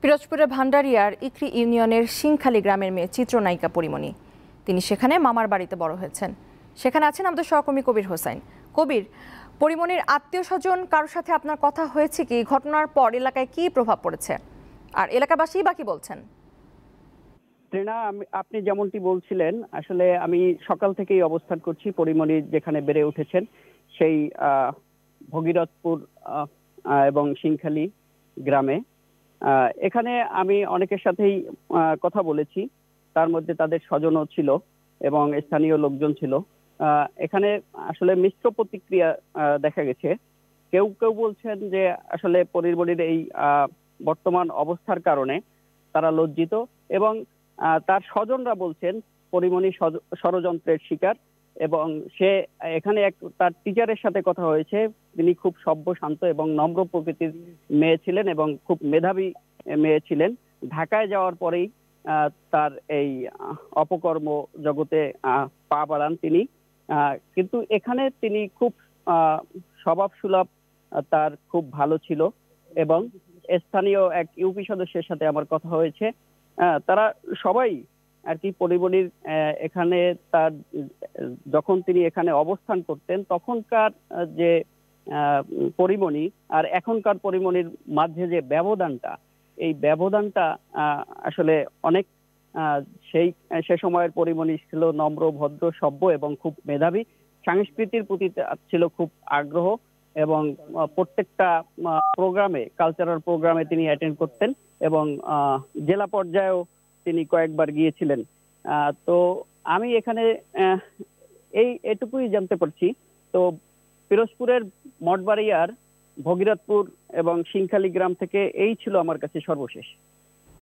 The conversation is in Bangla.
পিরোজপুরের ভান্ডারিয়ার ইকরি ইউনিয়নের সিংখালী গ্রামের মেয়ে চিত্রনায়িকা পরিমণি। তিনি সেখানে মামার বাড়িতে বড় হয়েছেন। সেখানে আছেন আমাদের সহকর্মী কবির হোসেন। কবির, পরিমণির আত্মীয় স্বজন কারোর সাথে আপনার কথা হয়েছে কি? ঘটনার পর এলাকায় কি প্রভাব পড়েছে, আর এলাকাবাসী বা কি বলছেন? আপনি যেমনটি বলছিলেন, আসলে আমি সকাল থেকেই অবস্থান করছি পরিমণি যেখানে বেড়ে উঠেছেন সেই ভগীরথপুর এবং সিংখালী গ্রামে। এখানে আমি অনেকের সাথেই কথা বলেছি, তার মধ্যে তাদের স্বজনও ছিল এবং স্থানীয় লোকজন ছিল। এখানে আসলে মিশ্র প্রতিক্রিয়া দেখা গেছে। কেউ কেউ বলছেন যে আসলে পরিমণির এই বর্তমান অবস্থার কারণে তারা লজ্জিত, এবং তার স্বজনরা বলছেন পরিমণি ষড়যন্ত্রের শিকার। এবং সে এখানে তার টিচারের সাথে কথা হয়েছে, তিনি খুব সভ্য, শান্ত এবং নম্র প্রকৃতির মেয়ে ছিলেন এবং খুব মেধাবী মেয়ে ছিলেন। ঢাকায় যাওয়ার পরেই তার এই অপকর্ম জগতে পা বাড়ান তিনি। কিন্তু এখানে তিনি খুব স্বভাব সুলভ, তার খুব ভালো ছিল। এবং স্থানীয় এক ইউপি সদস্যের সাথে আমার কথা হয়েছে, তারা সবাই আর কি পরিমণির এখানে তার যখন তিনি এখানে অবস্থান করতেন তখনকার যে পরিমণি আর এখনকার পরিমণির মাঝে যে ব্যবধানটা, এই ব্যবধানটা আসলে অনেক। সে সময়ের পরিমণি ছিল নম্র, ভদ্র, সভ্য এবং খুব মেধাবী। সংস্কৃতির প্রতি ছিল খুব আগ্রহ এবং প্রত্যেকটা প্রোগ্রামে, কালচারাল প্রোগ্রামে তিনি অ্যাটেন্ড করতেন এবং জেলা পর্যায়েও তিনি কয়েকবার গিয়েছিলেন। তো আমি এখানে এটুকুই জানতে পারছি। তো পিরোজপুরের মঠবাড়িয়ার ভগীরথপুর এবং সিংখালী গ্রাম থেকে এই ছিল আমার কাছে সর্বশেষ।